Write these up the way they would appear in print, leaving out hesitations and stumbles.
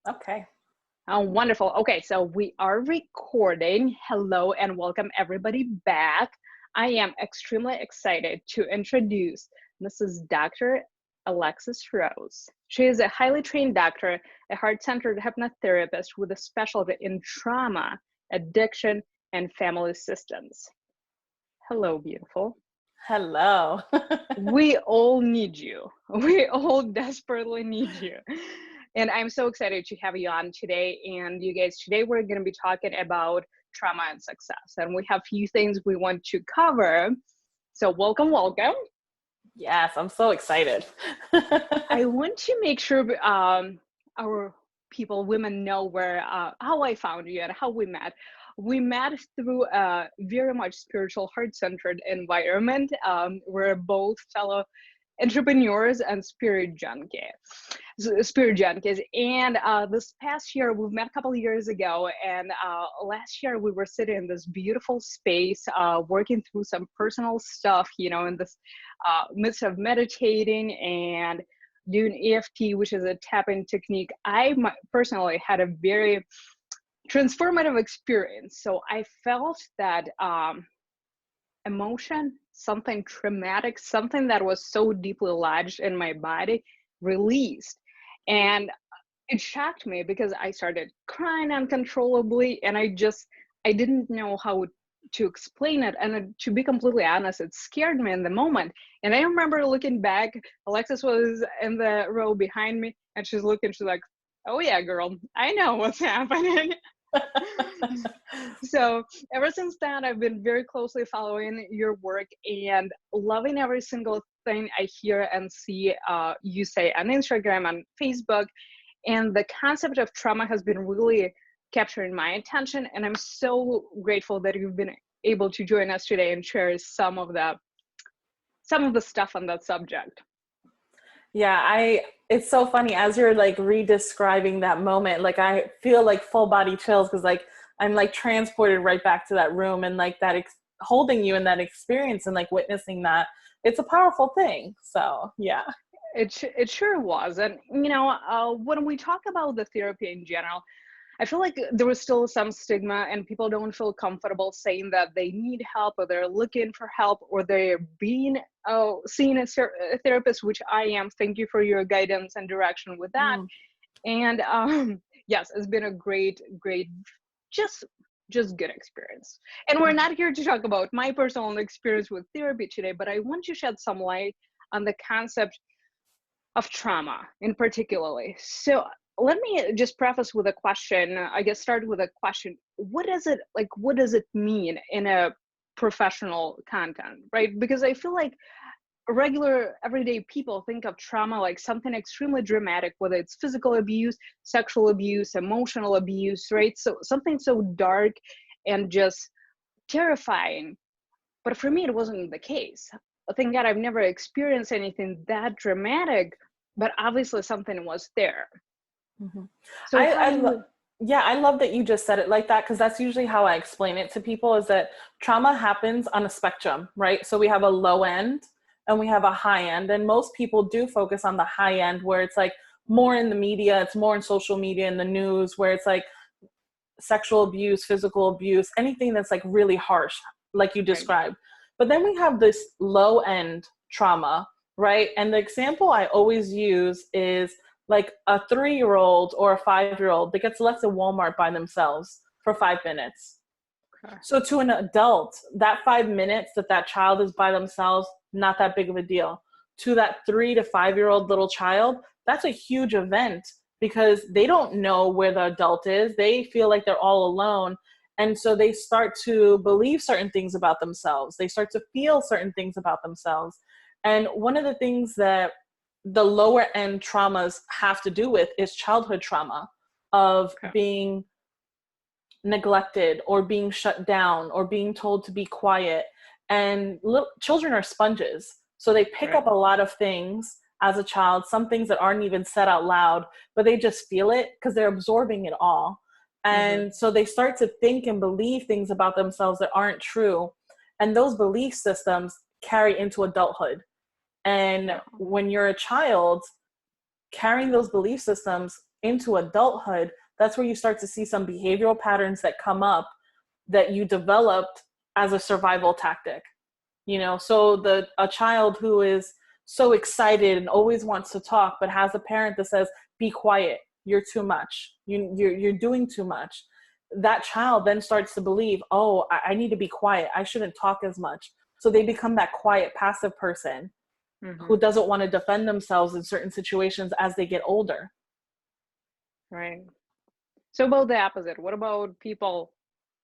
Okay. Oh, wonderful. Okay, so we are recording. Hello and welcome everybody back. I am extremely excited to introduce Mrs. Dr. Alexis Rose. She is a highly trained doctor, a heart-centered hypnotherapist with a specialty in trauma, addiction, and family systems. Hello, beautiful. Hello. We all need you. We all desperately need you. And I'm so excited to have you on today. And you guys, today we're going to be talking about trauma and success. And we have a few things we want to cover. So welcome, welcome. Yes, I'm so excited. I want to make sure our people, women, know where how I found you and how we met. We met through a very much spiritual, heart-centered environment. We're both fellow entrepreneurs and spirit junkies. And this past year, we've met a couple of years ago. And last year, we were sitting in this beautiful space, working through some personal stuff, in this midst of meditating and doing EFT, which is a tapping technique. I personally had a very transformative experience. So I felt that emotion, something traumatic, something that was so deeply lodged in my body, released. And it shocked me because I started crying uncontrollably, and I didn't know how to explain it. And to be completely honest, it scared me in the moment. And I remember looking back, Alexis was in the row behind me, and she's like, oh yeah, girl, I know what's happening. So ever since then, I've been very closely following your work and loving every single thing I hear and see you say on Instagram, on Facebook. And the concept of trauma has been really capturing my attention. And I'm so grateful that you've been able to join us today and share some of the stuff on that subject. Yeah, it's so funny as you're like re-describing that moment, like I feel like full body chills because like I'm like transported right back to that room and like that holding you in that experience and like witnessing that. It's a powerful thing. So yeah. It sure was. And, when we talk about the therapy in general, I feel like there was still some stigma and people don't feel comfortable saying that they need help or they're looking for help or they're being seeing a therapist, which I am. Thank you for your guidance and direction with that. And yes, it's been a great, just good experience. And we're not here to talk about my personal experience with therapy today, but I want to shed some light on the concept of trauma in particularly. So let me just preface with a question. I guess start with a question. What does it mean in a professional content, right? Because I feel like regular everyday people think of trauma like something extremely dramatic, whether it's physical abuse, sexual abuse, emotional abuse, right? So something so dark and just terrifying. But for me, it wasn't the case. Thank God I've never experienced anything that dramatic, but obviously something was there. Mm-hmm. So I love that you just said it like that because that's usually how I explain it to people is that trauma happens on a spectrum, right? So we have a low end and we have a high end, and most people do focus on the high end where it's like more in the media, it's more in social media, in the news, where it's like sexual abuse, physical abuse, anything that's like really harsh, like you described. Right. But then we have this low end trauma, right? And the example I always use is like a 3-year-old or a 5-year-old that gets left at Walmart by themselves for 5 minutes. Okay. So to an adult, that 5 minutes that child is by themselves, not that big of a deal. To that 3 to 5-year-old little child, that's a huge event because they don't know where the adult is. They feel like they're all alone. And so they start to believe certain things about themselves. They start to feel certain things about themselves. And one of the things that the lower end traumas have to do with is childhood trauma of being neglected or being shut down or being told to be quiet. And children are sponges. So they pick up a lot of things as a child, some things that aren't even said out loud, but they just feel it because they're absorbing it all. And so they start to think and believe things about themselves that aren't true. And those belief systems carry into adulthood. And when you're a child, carrying those belief systems into adulthood, that's where you start to see some behavioral patterns that come up that you developed as a survival tactic. So a child who is so excited and always wants to talk, but has a parent that says, be quiet, you're too much, you're doing too much. That child then starts to believe, oh, I need to be quiet, I shouldn't talk as much. So they become that quiet, passive person who doesn't want to defend themselves in certain situations as they get older. Right. So about the opposite, what about people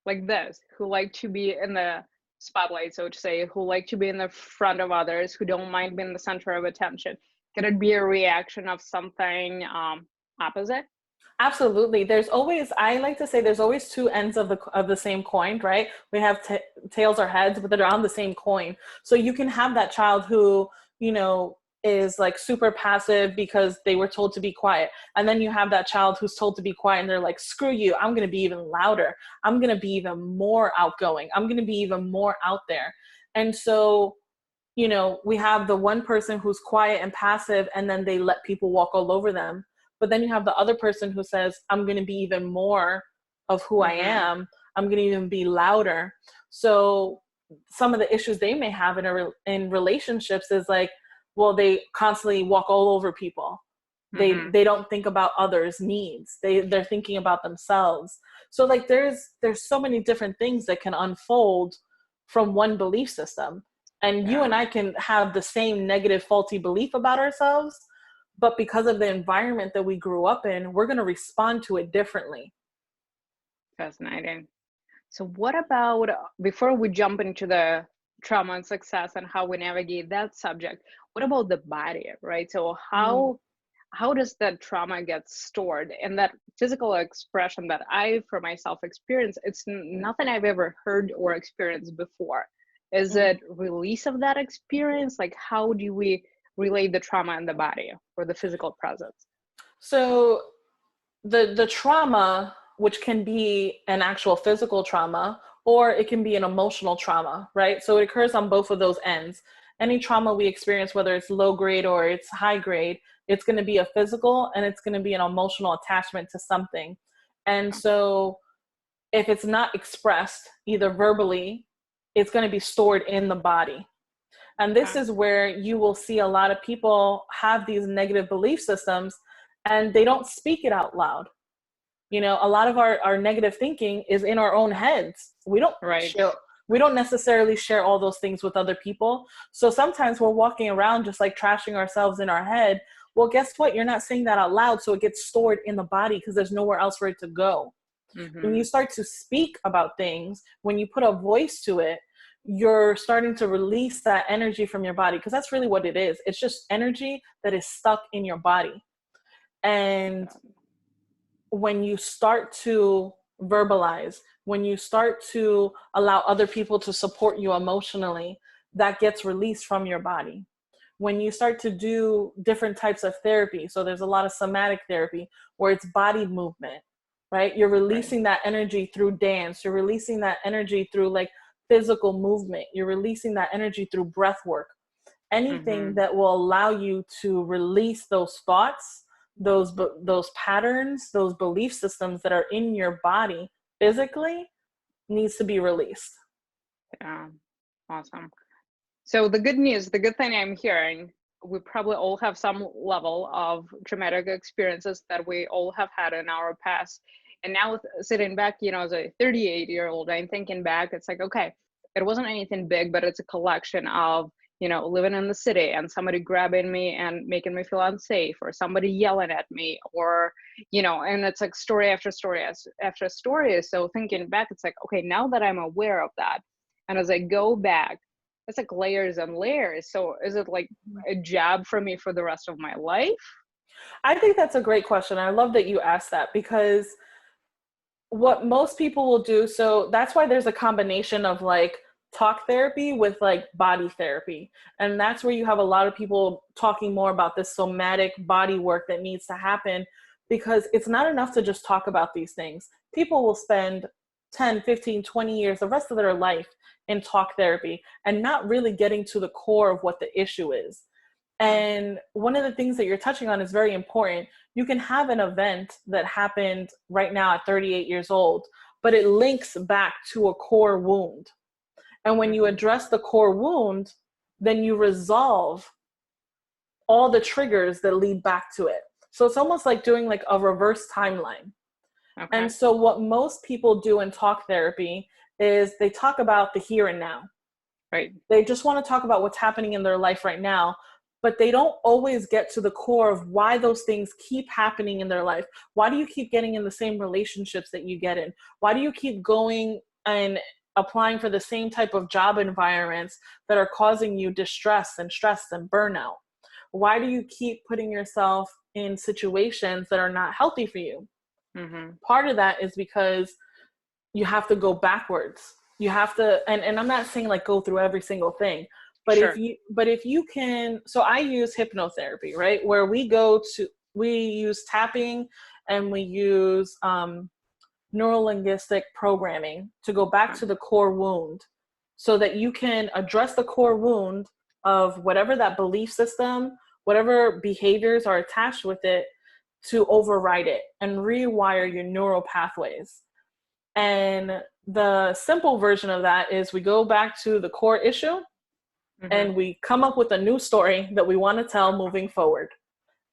like this who like to be in the spotlight, so to say, who like to be in the front of others, who don't mind being the center of attention? Can it be a reaction of something opposite? Absolutely. I like to say there's always two ends of the same coin, right? We have tails or heads, but they're on the same coin. So you can have that child who, is like super passive because they were told to be quiet. And then you have that child who's told to be quiet and they're like, screw you, I'm going to be even louder. I'm going to be even more outgoing. I'm going to be even more out there. And so, we have the one person who's quiet and passive, and then they let people walk all over them. But then you have the other person who says, I'm going to be even more of who I am. I'm going to even be louder. So some of the issues they may have in relationships is like, well, they constantly walk all over people. They don't think about others' needs. They're thinking about themselves. So like there's so many different things that can unfold from one belief system. And you and I can have the same negative, faulty belief about ourselves, but because of the environment that we grew up in, we're going to respond to it differently. Fascinating. So what about, before we jump into the trauma and success and how we navigate that subject, what about the body, right? So how does that trauma get stored? And that physical expression that I, for myself, experience, it's nothing I've ever heard or experienced before. Is it release of that experience? Like, how do we relate the trauma in the body or the physical presence? So the trauma, which can be an actual physical trauma, or it can be an emotional trauma, right? So it occurs on both of those ends. Any trauma we experience, whether it's low grade or it's high grade, it's going to be a physical and it's going to be an emotional attachment to something. And so if it's not expressed either verbally, it's going to be stored in the body. And this is where you will see a lot of people have these negative belief systems and they don't speak it out loud. A lot of our negative thinking is in our own heads. We don't necessarily share all those things with other people. So sometimes we're walking around just like trashing ourselves in our head. Well, guess what? You're not saying that out loud. So it gets stored in the body because there's nowhere else for it to go. When you start to speak about things, when you put a voice to it, you're starting to release that energy from your body, because that's really what it is. It's just energy that is stuck in your body. And when you start to verbalize, when you start to allow other people to support you emotionally, that gets released from your body. When you start to do different types of therapy, so there's a lot of somatic therapy where it's body movement, right? You're releasing that energy through dance. You're releasing that energy through like physical movement. You're releasing that energy through breath work. Anything that will allow you to release those thoughts, those patterns, those belief systems that are in your body physically needs to be released. Yeah, awesome. So the good news, the good thing I'm hearing, we probably all have some level of traumatic experiences that we all have had in our past. And now sitting back, as a 38-year-old, I'm thinking back, it's like, okay, it wasn't anything big, but it's a collection of, living in the city and somebody grabbing me and making me feel unsafe, or somebody yelling at me, or, and it's like story after story after story. So thinking back, it's like, okay, now that I'm aware of that, and as I go back, it's like layers and layers. So is it like a job for me for the rest of my life? I think that's a great question. I love that you asked that, because what most people will do, so that's why there's a combination of like talk therapy with like body therapy. And that's where you have a lot of people talking more about this somatic body work that needs to happen, because it's not enough to just talk about these things. People will spend 10, 15, 20 years, the rest of their life in talk therapy and not really getting to the core of what the issue is. And one of the things that you're touching on is very important. you can have an event that happened right now at 38 years old, but it links back to a core wound. And when you address the core wound, then you resolve all the triggers that lead back to it. So it's almost like doing like a reverse timeline. Okay. And so what most people do in talk therapy is they talk about the here and now. Right. They just want to talk about what's happening in their life right now, but they don't always get to the core of why those things keep happening in their life. Why do you keep getting in the same relationships that you get in? Why do you keep going and applying for the same type of job environments that are causing you distress and stress and burnout? Why do you keep putting yourself in situations that are not healthy for you? Part of that is because you have to go backwards. You have to, and I'm not saying like go through every single thing, but Sure. if you can, so I use hypnotherapy, right? Where we use tapping and we use neurolinguistic programming to go back to the core wound so that you can address the core wound of whatever that belief system, whatever behaviors are attached with it, to override it and rewire your neural pathways. And the simple version of that is we go back to the core issue and we come up with a new story that we want to tell moving forward.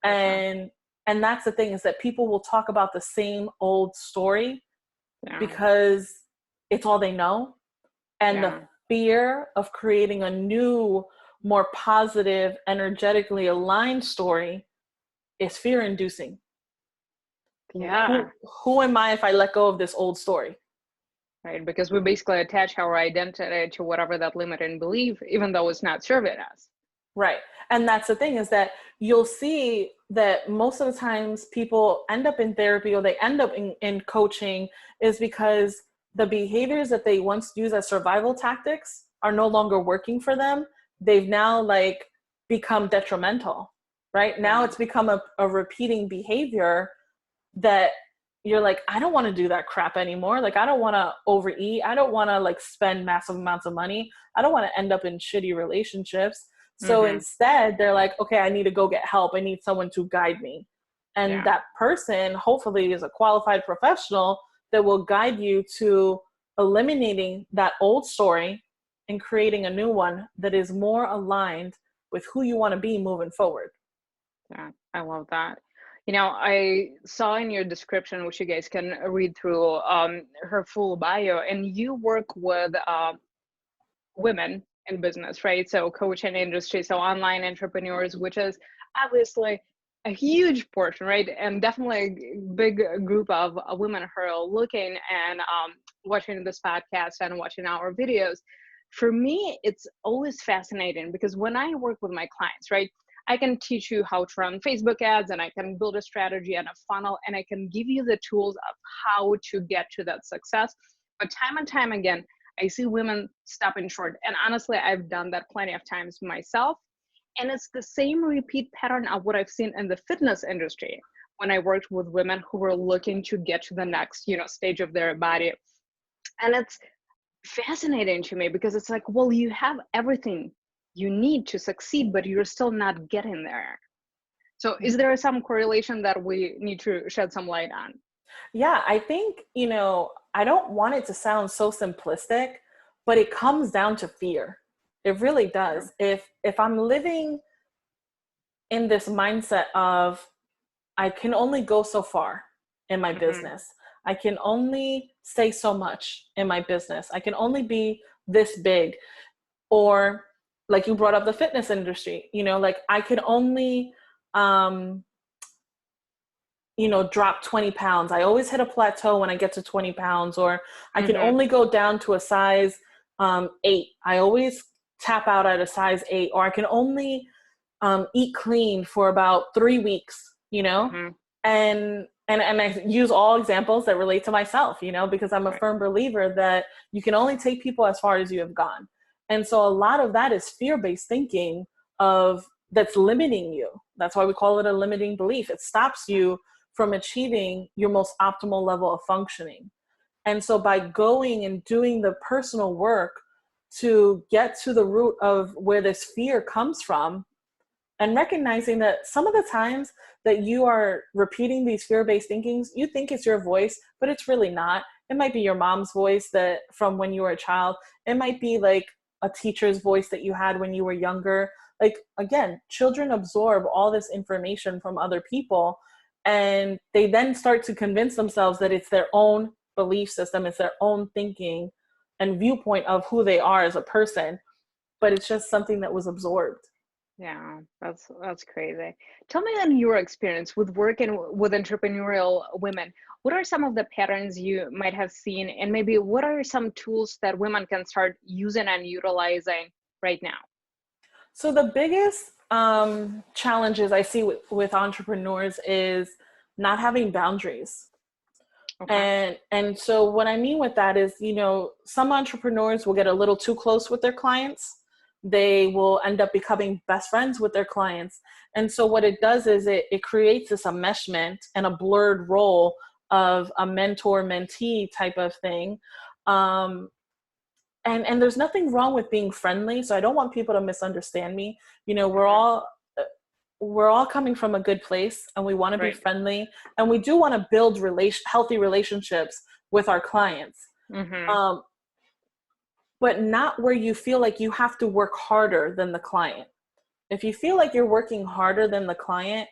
And that's the thing, is that people will talk about the same old story because it's all they know. And the fear of creating a new, more positive, energetically aligned story is fear inducing. Yeah. Who am I if I let go of this old story? Right, because we basically attach our identity to whatever that limiting belief, even though it's not serving us. Right. And that's the thing, is that you'll see that most of the times people end up in therapy or they end up in coaching is because the behaviors that they once used as survival tactics are no longer working for them. They've now like become detrimental, right? Now it's become a repeating behavior that you're like, I don't want to do that crap anymore. Like, I don't want to overeat. I don't want to like spend massive amounts of money. I don't want to end up in shitty relationships. So instead they're like, okay, I need to go get help. I need someone to guide me. And that person hopefully is a qualified professional that will guide you to eliminating that old story and creating a new one that is more aligned with who you want to be moving forward. Yeah, I love that. You know, I saw in your description, which you guys can read through, her full bio, and you work with women in business, right? So coaching industry, so online entrepreneurs, which is obviously a huge portion, right? And definitely a big group of women who are looking and watching this podcast and watching our videos. For me, it's always fascinating because when I work with my clients, right, I can teach you how to run Facebook ads, and I can build a strategy and a funnel, and I can give you the tools of how to get to that success. But time and time again, I see women stopping short. And honestly, I've done that plenty of times myself. And it's the same repeat pattern of what I've seen in the fitness industry when I worked with women who were looking to get to the next, stage of their body. And it's fascinating to me because it's like, well, you have everything you need to succeed, but you're still not getting there. So is there some correlation that we need to shed some light on? Yeah, I think, I don't want it to sound so simplistic, but it comes down to fear. It really does. If I'm living in this mindset of I can only go so far in my business, I can only say so much in my business, I can only be this big, or like you brought up the fitness industry, like I can only drop 20 pounds. I always hit a plateau when I get to 20 pounds, or I can only go down to a size 8. I always tap out at a size 8, or I can only eat clean for about 3 weeks, and I use all examples that relate to myself, because I'm a firm believer that you can only take people as far as you have gone. And so a lot of that is fear-based thinking that's limiting you. That's why we call it a limiting belief. It stops you from achieving your most optimal level of functioning. And so by going and doing the personal work to get to the root of where this fear comes from, and recognizing that some of the times that you are repeating these fear-based thinkings, you think it's your voice, but it's really not. It might be your mom's voice that from when you were a child. It might be like a teacher's voice that you had when you were younger. Like, again, children absorb all this information from other people, and they then start to convince themselves that it's their own belief system, it's their own thinking and viewpoint of who they are as a person, but it's just something that was absorbed. Yeah, that's crazy. Tell me, in your experience with working with entrepreneurial women, what are some of the patterns you might have seen, and maybe what are some tools that women can start using and utilizing right now? So the biggest challenges I see with entrepreneurs is not having boundaries. Okay. And so what I mean with that is, some entrepreneurs will get a little too close with their clients. They will end up becoming best friends with their clients. And so what it does is it creates this enmeshment and a blurred role of a mentor mentee type of thing. And there's nothing wrong with being friendly. So I don't want people to misunderstand me. Mhm. We're all coming from a good place, and we want to be Right. friendly, and we do want to build healthy relationships with our clients. Mm-hmm. Um, but not where you feel like you have to work harder than the client. If you feel like you're working harder than the client,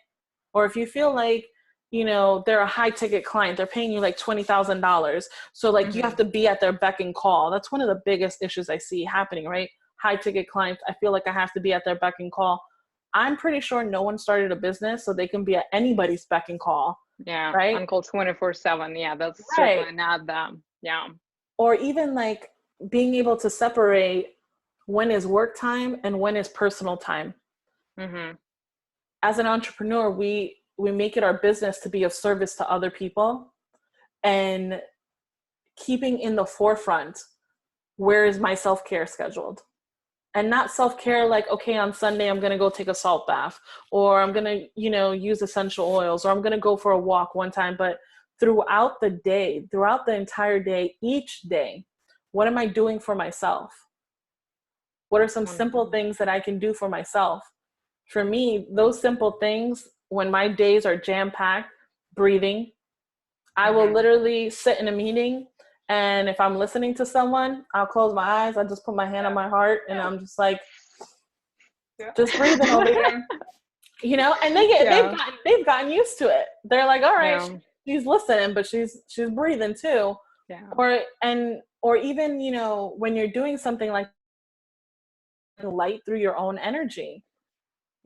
or if you feel like, they're a high ticket client, they're paying you like $20,000. So like you Mm-hmm. have to be at their beck and call. That's one of the biggest issues I see happening, right? High ticket clients, I feel like I have to be at their beck and call. I'm pretty sure no one started a business so they can be at anybody's beck and call, Yeah, right? on call 24/7. Yeah, that's Right. certainly not them. Yeah. Or even like being able to separate when is work time and when is personal time. Mm-hmm. As an entrepreneur, we make it our business to be of service to other people, and keeping in the forefront, where is my self-care scheduled? And not self-care like, okay, on Sunday I'm going to go take a salt bath, or I'm going to, use essential oils, or I'm going to go for a walk one time, but throughout the day, throughout the entire day, each day, what am I doing for myself? What are some simple 100. things that I can do for myself? For me, those simple things, when my days are jam-packed, breathing. I will Mm-hmm. literally sit in a meeting, and if I'm listening to someone, I'll close my eyes, I just put my hand on Yeah. my heart, and I'm just like, just breathing over Yeah. here, and Yeah. they've gotten used to it. They're like, all right, Yeah. she's listening, but she's breathing too. Yeah. Or even, when you're doing something like light through your own energy.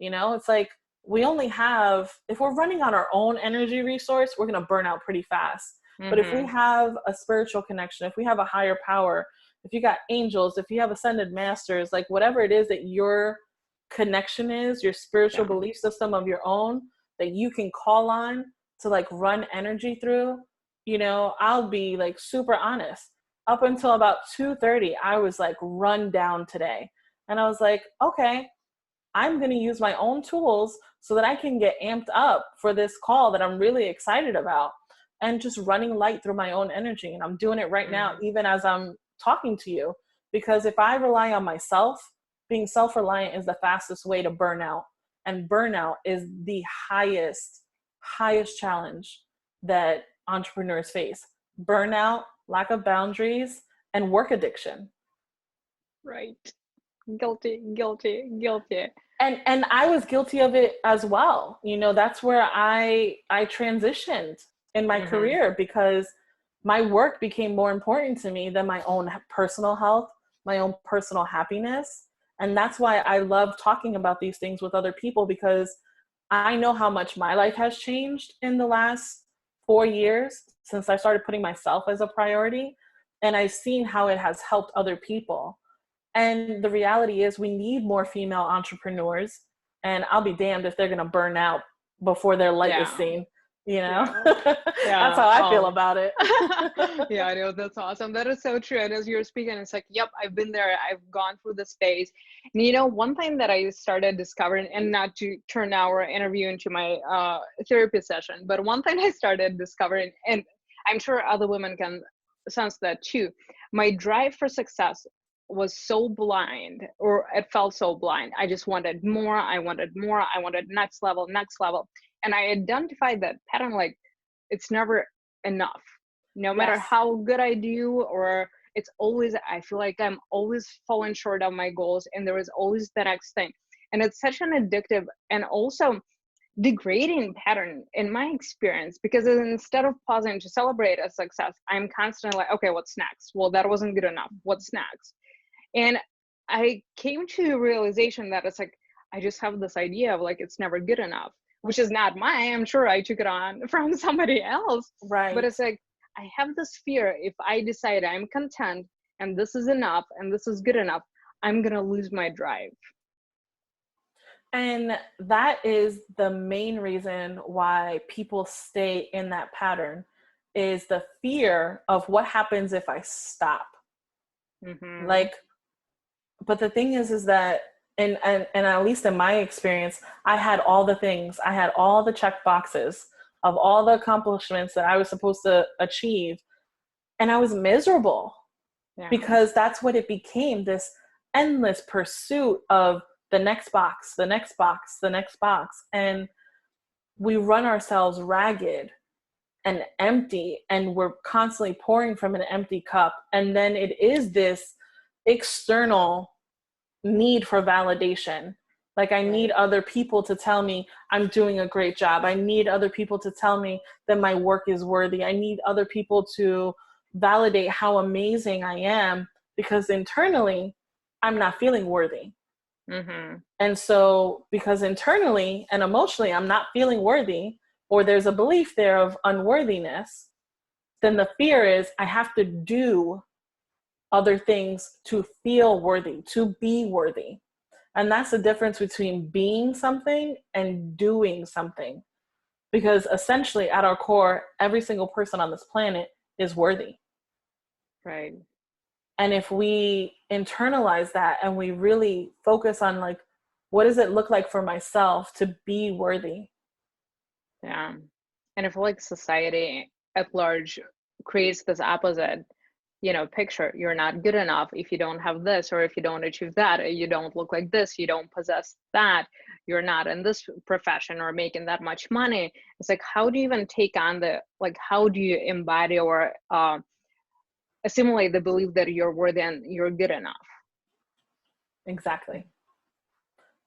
It's like we only have, if we're running on our own energy resource, we're going to burn out pretty fast. But if we Mm-hmm. have a spiritual connection, if we have a higher power, if you got angels, if you have ascended masters, like whatever it is that your connection is, your spiritual Yeah. belief system of your own that you can call on to like run energy through, I'll be like super honest. Up until about 2:30, I was like run down today. And I was like, okay, I'm going to use my own tools so that I can get amped up for this call that I'm really excited about, and just running light through my own energy. And I'm doing it right now, Mm-hmm. even as I'm talking to you, because if I rely on myself, being self-reliant is the fastest way to burn out. And burnout is the highest challenge that entrepreneurs face. Burnout, lack of boundaries, and work addiction. Right. Guilty, guilty, guilty. And I was guilty of it as well. That's where I transitioned in my Mm-hmm. career, because my work became more important to me than my own personal health, my own personal happiness. And that's why I love talking about these things with other people, because I know how much my life has changed in the last 4 years since I started putting myself as a priority. And I've seen how it has helped other people. And the reality is we need more female entrepreneurs, and I'll be damned if they're going to burn out before their light is Yeah. seen, Yeah. That's Yeah. how I feel about it. Yeah, I know, that's awesome. That is so true. And as you're speaking, it's like, yep, I've been there. I've gone through the space. And one thing that I started discovering, and not to turn our interview into my therapy session, but one thing I started discovering, and I'm sure other women can sense that too, my drive for success was so blind, or it felt so blind. I just wanted more. I wanted more. I wanted next level, next level. And I identified that pattern, like it's never enough. No matter Yes. how good I do, or it's always, I feel like I'm always falling short of my goals, and there is always the next thing. And it's such an addictive and also degrading pattern in my experience, because instead of pausing to celebrate a success, I'm constantly like, okay, what's next? Well, that wasn't good enough. What's next? And I came to the realization that it's like, I just have this idea of like, it's never good enough, which is not mine. I'm sure I took it on from somebody else, but Right. it's like, I have this fear, if I decide I'm content and this is enough and this is good enough, I'm going to lose my drive. And that is the main reason why people stay in that pattern, is the fear of what happens if I stop. Mm-hmm. Like, but the thing is that, and at least in my experience, I had all the things, I had all the check boxes of all the accomplishments that I was supposed to achieve. And I was miserable Yeah. because that's what it became, this endless pursuit of the next box, the next box, the next box. And we run ourselves ragged and empty, and we're constantly pouring from an empty cup. And then it is this external need for validation. Like, I need Right. other people to tell me I'm doing a great job. I need other people to tell me that my work is worthy. I need other people to validate how amazing I am, because internally I'm not feeling worthy. Mm-hmm. And so, because internally and emotionally I'm not feeling worthy, or there's a belief there of unworthiness, then the fear is I have to do other things to feel worthy, to be worthy. And that's the difference between being something and doing something. Because essentially, at our core, every single person on this planet is worthy. Right. And if we internalize that and we really focus on, like, what does it look like for myself to be worthy? Yeah. And I feel like society at large creates this opposite, picture. You're not good enough if you don't have this, or if you don't achieve that, you don't look like this, you don't possess that, you're not in this profession or making that much money. It's like, how do you even take on how do you embody or assimilate the belief that you're worthy and you're good enough? Exactly.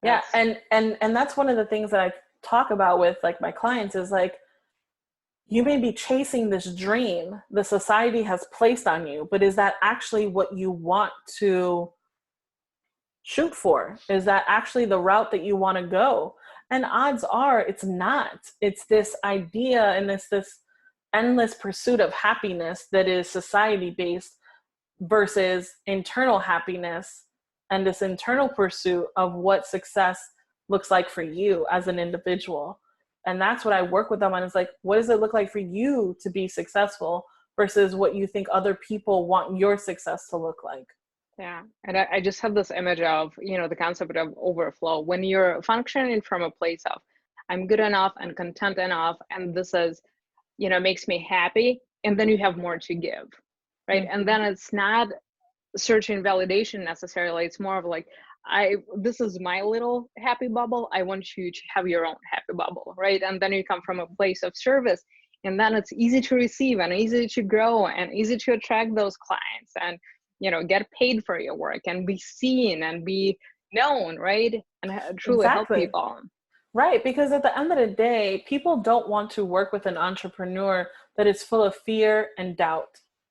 Yeah. That's And that's one of the things that I talk about with, like, my clients, is like, you may be chasing this dream the society has placed on you, but is that actually what you want to shoot for? Is that actually the route that you want to go? And odds are it's not. It's this idea and this endless pursuit of happiness that is society based, versus internal happiness and this internal pursuit of what success looks like for you as an individual. And that's what I work with them on, is like, what does it look like for you to be successful versus what you think other people want your success to look like? Yeah. And I just have this image of, the concept of overflow. When you're functioning from a place of, I'm good enough and content enough, and this is, makes me happy. And then you have more to give. Right. And Mm-hmm. then it's not searching validation necessarily. It's more of like, this is my little happy bubble. I want you to have your own happy bubble. Right. And then you come from a place of service. And then it's easy to receive and easy to grow and easy to attract those clients, and get paid for your work and be seen and be known, right? And truly help Exactly. people. Right, because at the end of the day, people don't want to work with an entrepreneur that is full of fear and doubt.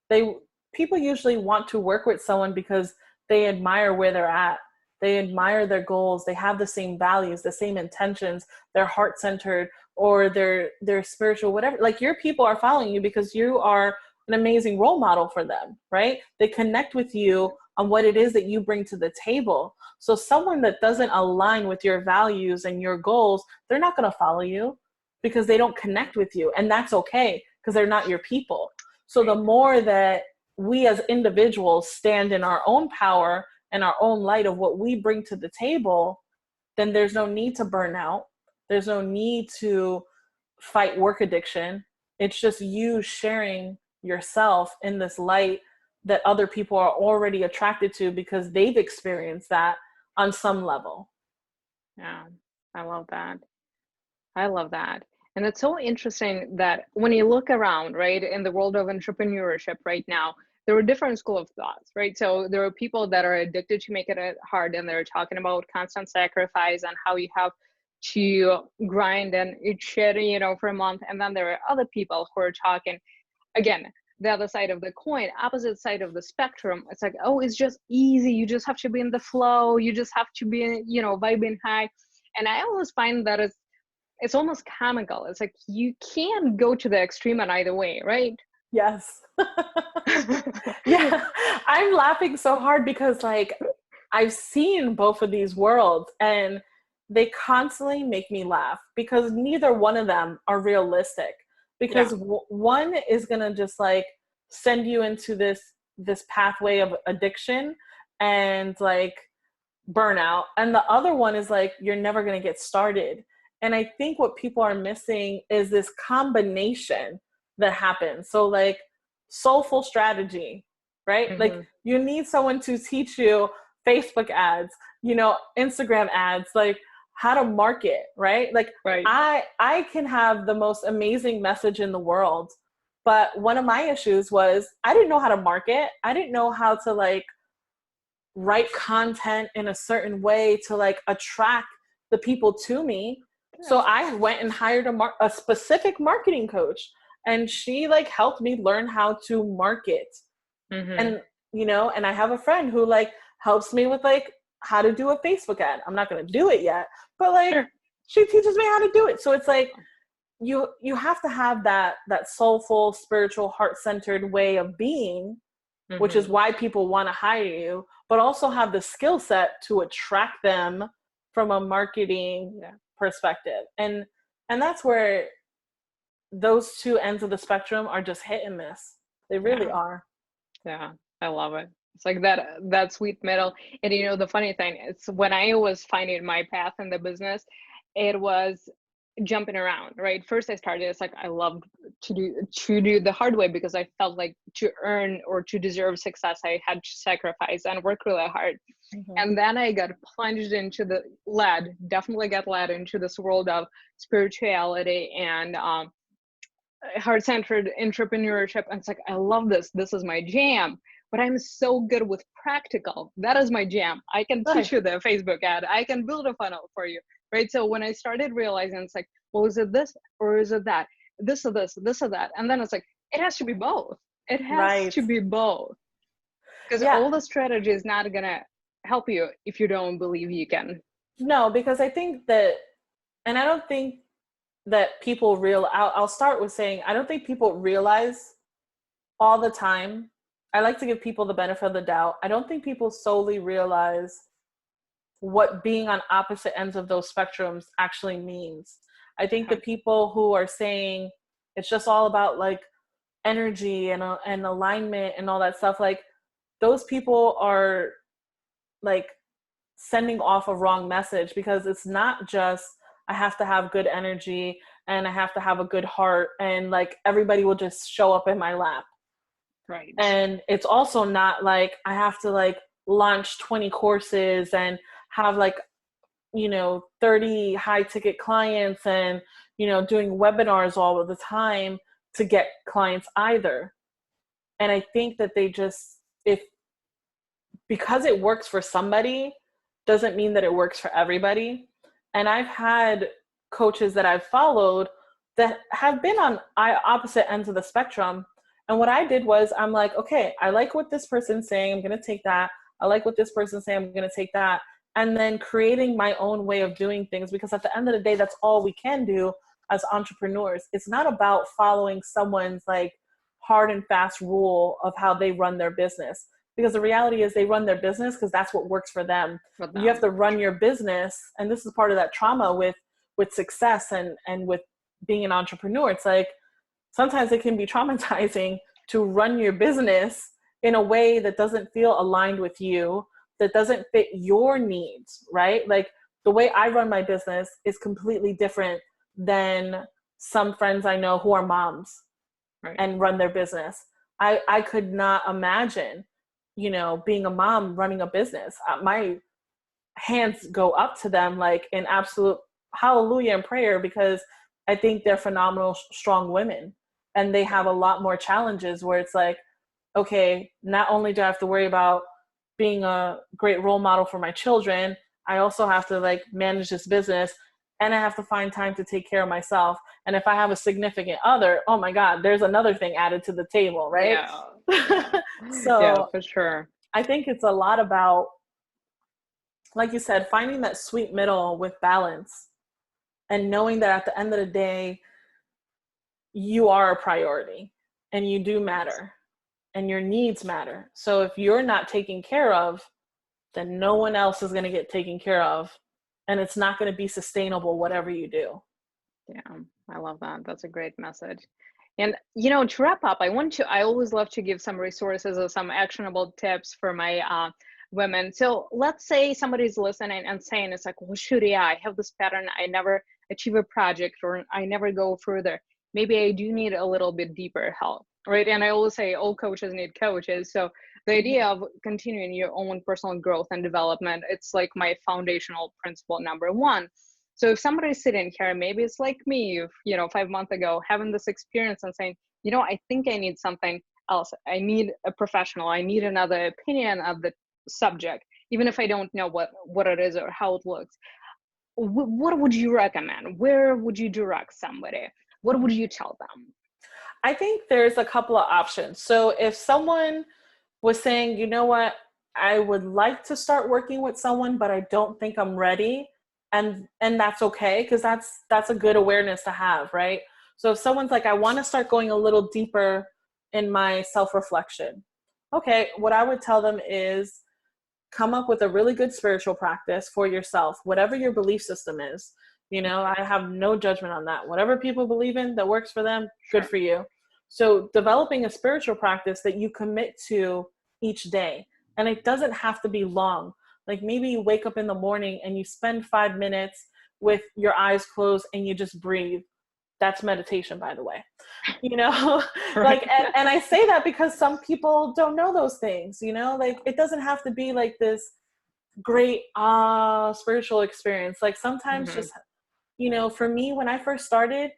They People usually want to work with someone because they admire where they're at. They admire their goals, they have the same values, the same intentions, they're heart-centered, or they're spiritual, whatever. Like, your people are following you because you are an amazing role model for them, right? They connect with you on what it is that you bring to the table. So someone that doesn't align with your values and your goals, they're not going to follow you because they don't connect with you. And that's okay, because they're not your people. So the Right. more that we as individuals stand in our own power and our own light of what we bring to the table, then there's no need to burn out. There's no need to fight work addiction. It's just you sharing yourself in this light that other people are already attracted to because they've experienced that on some level. Yeah, I love that. I love that. And it's so interesting that when you look around, right, in the world of entrepreneurship right now, there are different school of thoughts, right? So there are people that are addicted to make it hard, and they're talking about constant sacrifice and how you have to grind and eat shit, for a month. And then there are other people who are talking, again, the other side of the coin, opposite side of the spectrum. It's like, oh, it's just easy. You just have to be in the flow. You just have to be, vibing high. And I always find that it's almost comical. It's like you can't go to the extreme in either way, right? Yes. Yeah. I'm laughing so hard because like I've seen both of these worlds and they constantly make me laugh because neither one of them are realistic. Because one is going to just like send you into this pathway of addiction and like burnout. And the other one is like, you're never going to get started. And I think what people are missing is this combination that happens. So like soulful strategy, right? Mm-hmm. Like you need someone to teach you Facebook ads, Instagram ads, like how to market, right? Like right. I can have the most amazing message in the world, but one of my issues was I didn't know how to market. I didn't know how to like write content in a certain way to like attract the people to me. So I went and hired a specific marketing coach, and she like helped me learn how to market. Mm-hmm. And, and I have a friend who like helps me with like how to do a Facebook ad. I'm not going to do it yet, but like she teaches me how to do it. So it's like, you have to have that soulful, spiritual, heart-centered way of being, mm-hmm. which is why people want to hire you, but also have the skill set to attract them from a marketing perspective. And that's where those two ends of the spectrum are just hit and miss. They really are. Yeah, I love it. It's like that sweet middle. And the funny thing is when I was finding my path in the business, it was jumping around, right? First I started, it's like I loved to do the hard way because I felt like to earn or to deserve success, I had to sacrifice and work really hard. Mm-hmm. And then I got plunged into definitely got led into this world of spirituality and heart-centered entrepreneurship. And it's like, I love this. This is my jam. But I'm so good with practical. That is my jam. I can teach you the Facebook ad. I can build a funnel for you, right? So when I started realizing, it's like, well, is it this or is it that? This or this, this or that. And then it's like, it has to be both. It has to be both. Because all the strategy is not going to help you if you don't believe you can. No, because I think that, and I don't think that people I'll start with saying, I don't think people realize all the time. I like to give people the benefit of the doubt. I don't think people solely realize what being on opposite ends of those spectrums actually means. I think the people who are saying it's just all about like energy and alignment and all that stuff, like those people are like sending off a wrong message, because it's not just I have to have good energy and I have to have a good heart and like everybody will just show up in my lap. Right. And it's also not like I have to like launch 20 courses and have like, 30 high ticket clients and, doing webinars all of the time to get clients either. And I think that they just, because it works for somebody doesn't mean that it works for everybody. And I've had coaches that I've followed that have been on opposite ends of the spectrum. And what I did was I'm like, okay, I like what this person's saying. I'm going to take that. I like what this person's saying. I'm going to take that. And then creating my own way of doing things, because at the end of the day, that's all we can do as entrepreneurs. It's not about following someone's like hard and fast rule of how they run their business. Because the reality is they run their business because that's what works for them. You have to run your business. And this is part of that trauma with success and with being an entrepreneur. It's like, sometimes it can be traumatizing to run your business in a way that doesn't feel aligned with you, that doesn't fit your needs, right? Like the way I run my business is completely different than some friends I know who are moms and run their business. I could not imagine, being a mom running a business. My hands go up to them like in absolute hallelujah and prayer, because I think they're phenomenal, strong women. And they have a lot more challenges where it's like, okay, not only do I have to worry about being a great role model for my children, I also have to like manage this business, and I have to find time to take care of myself. And if I have a significant other, oh my God, there's another thing added to the table, right? Yeah. Yeah. Yeah, So for sure. I think it's a lot about, like you said, finding that sweet middle with balance, and knowing that at the end of the day, you are a priority and you do matter and your needs matter. So if you're not taken care of, then no one else is going to get taken care of, and it's not going to be sustainable, whatever you do. Yeah, I love that. That's a great message. And to wrap up, I always love to give some resources or some actionable tips for my women. So let's say somebody's listening and saying, it's like, well, shoot, yeah, I have this pattern. I never achieve a project, or I never go further. Maybe I do need a little bit deeper help, right? And I always say all coaches need coaches. So the idea of continuing your own personal growth and development, it's like my foundational principle number one. So if somebody's sitting here, maybe it's like me, 5 months ago, having this experience and saying, I think I need something else. I need a professional. I need another opinion of the subject, even if I don't know what it is or how it looks. What would you recommend? Where would you direct somebody? What would you tell them? I think there's a couple of options. So if someone was saying, you know what, I would like to start working with someone, but I don't think I'm ready. And that's okay, because that's a good awareness to have, right? So if someone's like, I want to start going a little deeper in my self-reflection. Okay, what I would tell them is come up with a really good spiritual practice for yourself, whatever your belief system is. I have no judgment on that. Whatever people believe in that works for them, good Sure. for you. So developing a spiritual practice that you commit to each day. And it doesn't have to be long. Like maybe you wake up in the morning and you spend 5 minutes with your eyes closed and you just breathe. That's meditation, by the way. Right. Like, and I say that because some people don't know those things, like it doesn't have to be like this great spiritual experience. Like sometimes Mm-hmm. just, for me, when I first started,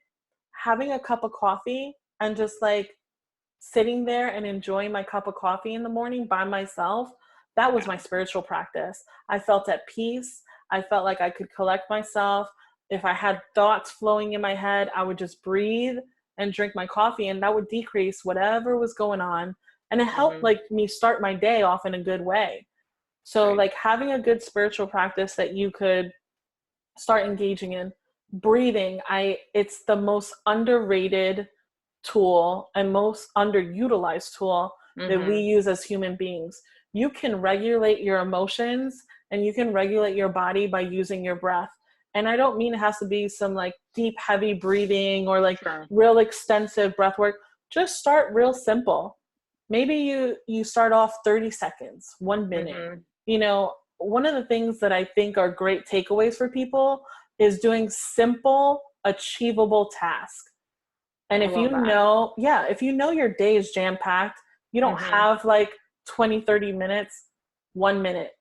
having a cup of coffee and just like sitting there and enjoying my cup of coffee in the morning by myself, that was Yeah. my spiritual practice. I felt at peace. I felt like I could collect myself. If I had thoughts flowing in my head, I would just breathe and drink my coffee, and that would decrease whatever was going on. And it helped Mm-hmm. like me start my day off in a good way. So Right. like having a good spiritual practice that you could start engaging in. Breathing, it's the most underrated tool and most underutilized tool that we Mm-hmm. use as human beings. You can regulate your emotions and you can regulate your body by using your breath. And I don't mean it has to be some like deep, heavy breathing or like Sure. real extensive breath work. Just start real simple. Maybe you start off 30 seconds, 1 minute. Mm-hmm. One of the things that I think are great takeaways for people is doing simple, achievable tasks. And I if love that. if you know your day is jam packed, you don't Mm-hmm. have like 20, 30 minutes, 1 minute,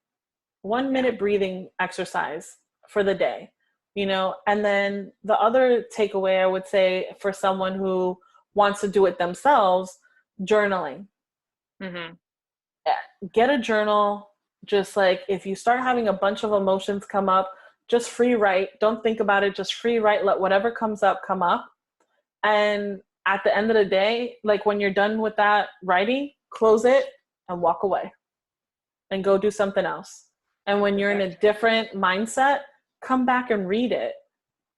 one Yeah. minute breathing exercise for the day, and then the other takeaway I would say for someone who wants to do it themselves, journaling. Mm-hmm. Get a journal. Just like if you start having a bunch of emotions come up, just free write. Don't think about it, just free write. Let whatever comes up come up. And at the end of the day, like when you're done with that writing, close it and walk away and go do something else. And when you're in a Perfect. different mindset, come back and read it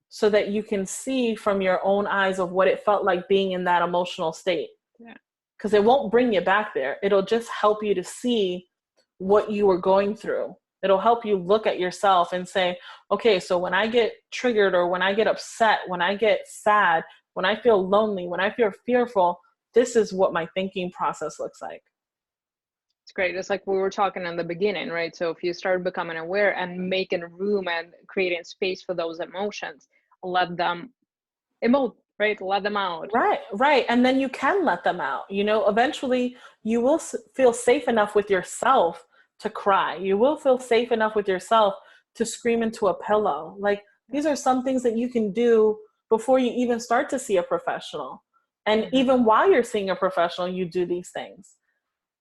so that you can see from your own eyes of what it felt like being in that emotional state. Yeah. Because it won't bring you back there. It'll just help you to see what you were going through. It'll help you look at yourself and say, okay, so when I get triggered or when I get upset, when I get sad, when I feel lonely, when I feel fearful, this is what my thinking process looks like. It's great. It's like we were talking in the beginning, right? So if you start becoming aware and making room and creating space for those emotions, let them emote right? Let them out. Right. And then you can let them out. Eventually you will feel safe enough with yourself to cry. You will feel safe enough with yourself to scream into a pillow. Like, these are some things that you can do before you even start to see a professional. And even while you're seeing a professional, you do these things.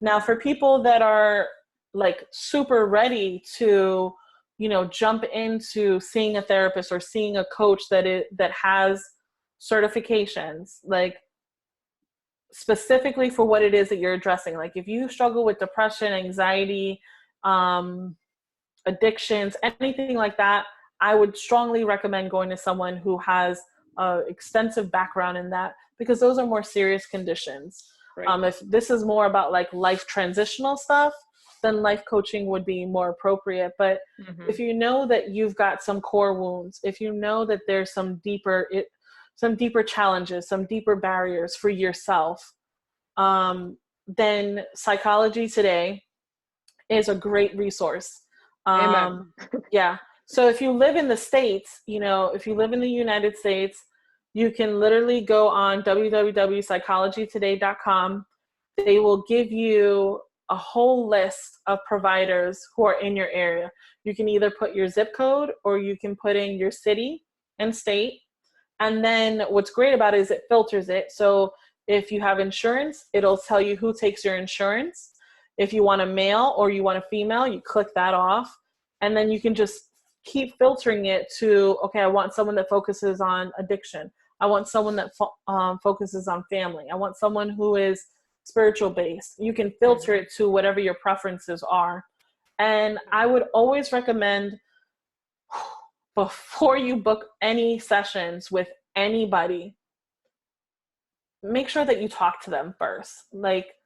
Now, for people that are like super ready to, jump into seeing a therapist or seeing a coach that has certifications, like specifically for what it is that you're addressing. Like, if you struggle with depression, anxiety, addictions, anything like that, I would strongly recommend going to someone who has extensive background in that, because those are more serious conditions. Right. If this is more about like life transitional stuff, then life coaching would be more appropriate. But if you know that you've got some core wounds, if you know that there's some deeper challenges, some deeper barriers for yourself, then Psychology Today is a great resource. Amen. Yeah. So if you live in the States, if you live in the United States, you can literally go on www.psychologytoday.com. They will give you a whole list of providers who are in your area. You can either put your zip code or you can put in your city and state. And then what's great about it is it filters it. So if you have insurance, it'll tell you who takes your insurance. If you want a male or you want a female, you click that off. And then you can just keep filtering it to, okay, I want someone that focuses on addiction. I want someone that focuses on family. I want someone who is spiritual based. You can filter it to whatever your preferences are. And I would always recommend, before you book any sessions with anybody, make sure that you talk to them first. Like,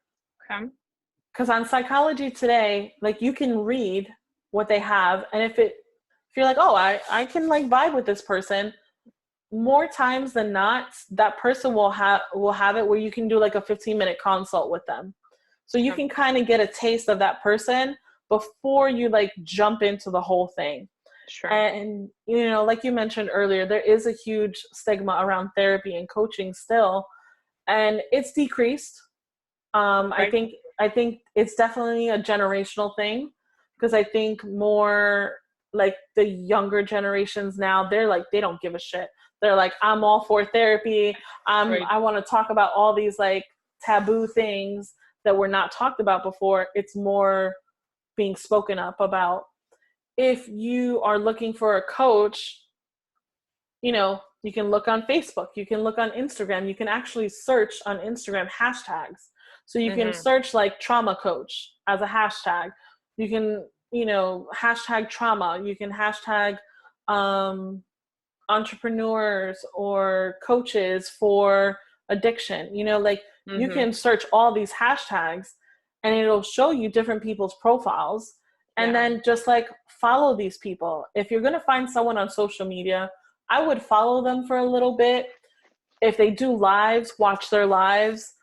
because on Psychology Today, like, you can read what they have, and if you're like, oh, I can like vibe with this person, more times than not, that person will have it where you can do like a 15-minute consult with them. So you can kind of get a taste of that person before you like jump into the whole thing. Sure. And, like you mentioned earlier, there is a huge stigma around therapy and coaching still, and it's decreased. Right. I think it's definitely a generational thing, because I think more like the younger generations now, they're like, they don't give a shit. They're like, I'm all for therapy. I want to talk about all these like taboo things that were not talked about before. It's more being spoken up about. If you are looking for a coach, you can look on Facebook, you can look on Instagram, you can actually search on Instagram hashtags. So you can search like trauma coach as a hashtag. You can, hashtag trauma. You can hashtag entrepreneurs or coaches for addiction. You can search all these hashtags and it'll show you different people's profiles. And then just like follow these people. If you're going to find someone on social media, I would follow them for a little bit. If they do lives, watch their lives.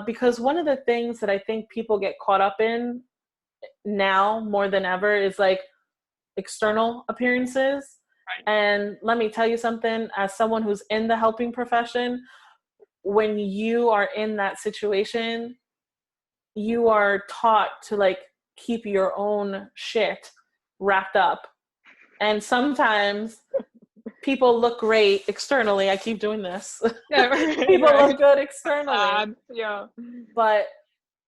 Because one of the things that I think people get caught up in now more than ever is like external appearances. Right. And let me tell you something, as someone who's in the helping profession, when you are in that situation, you are taught to like keep your own shit wrapped up. And sometimes people look great externally. I keep doing this. People look good externally. But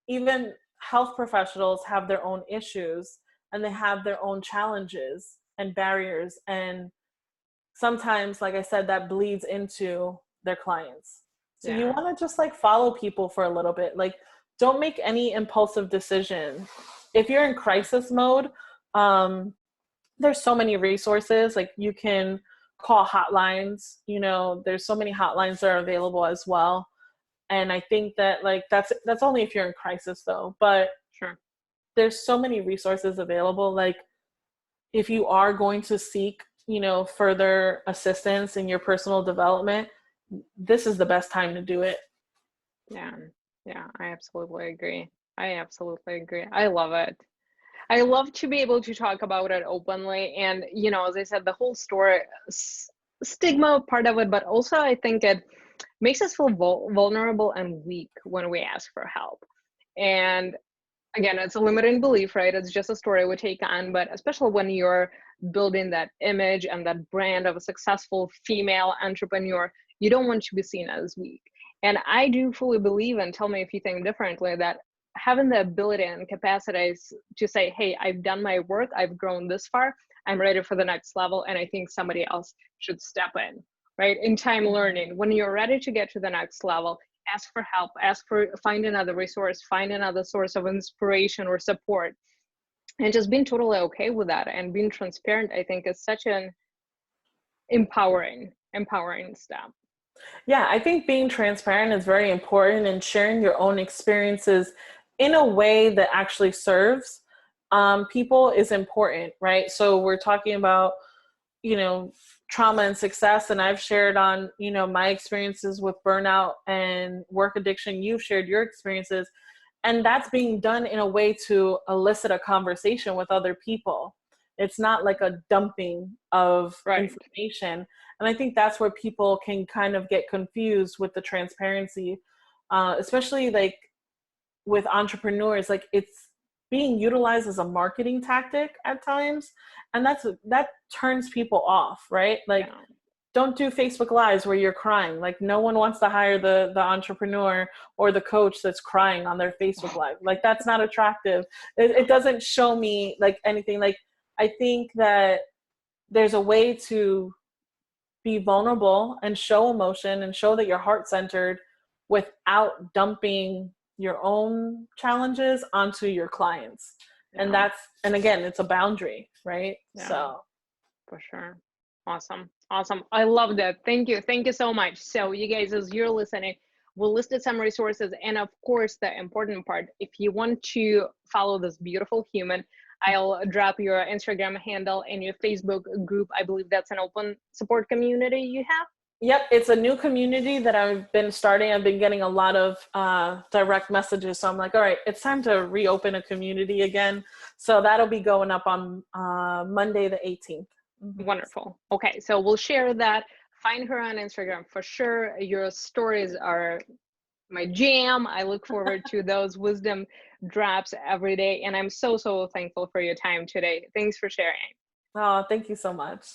even health professionals have their own issues and they have their own challenges and barriers. And sometimes, like I said, that bleeds into their clients. So you want to just like follow people for a little bit. Like, don't make any impulsive decision. If you're in crisis mode, there's so many resources. Like, you can call hotlines, there's so many hotlines that are available as well. And I think that like, that's only if you're in crisis though, but there's so many resources available. Like, if you are going to seek, further assistance in your personal development, this is the best time to do it. Yeah, I absolutely agree. I love it. I love to be able to talk about it openly. And, as I said, the whole story, stigma part of it, but also I think makes us feel vulnerable and weak when we ask for help. And again, it's a limiting belief, right? It's just a story we take on, but especially when you're building that image and that brand of a successful female entrepreneur, you don't want to be seen as weak. And I do fully believe, and tell me if you think differently, that having the ability and capacities to say, hey, I've done my work, I've grown this far, I'm ready for the next level, and I think somebody else should step in, right? In time learning, when you're ready to get to the next level, ask for help, find another resource, find another source of inspiration or support. And just being totally okay with that and being transparent, I think, is such an empowering step. Yeah, I think being transparent is very important, and sharing your own experiences in a way that actually serves people is important, right? So we're talking about, you know, trauma and success, and I've shared on, you know, my experiences with burnout and work addiction. You've shared your experiences, and that's being done in a way to elicit a conversation with other people. It's not like a dumping of Right. information. And I think that's where people can kind of get confused with the transparency, especially like with entrepreneurs. Like, it's being utilized as a marketing tactic at times, and that turns people off, right? Like, Yeah. don't do Facebook Lives where you're crying. Like, no one wants to hire the entrepreneur or the coach that's crying on their Facebook Live. Like, that's not attractive. It doesn't show me like anything. Like, I think that there's a way to be vulnerable and show emotion and show that you're heart centered without dumping your own challenges onto your clients. And Yeah. and again, it's a boundary, right? Yeah. So For sure. Awesome. Awesome. I love that. Thank you. Thank you so much. So you guys, as you're listening, we'll listed some resources. And of course, the important part, if you want to follow this beautiful human, I'll drop your Instagram handle and your Facebook group. I believe that's an open support community you have. yep, it's a new community that I've been starting. I've been getting a lot of direct messages. So I'm like, all right, it's time to reopen a community again. So that'll be going up on Monday the 18th. Mm-hmm. Wonderful. Okay, so we'll share that. Find her on Instagram for sure. Your stories are my jam. I look forward to those wisdom drops every day. And I'm so, so thankful for your time today. Thanks for sharing. Oh, thank you so much.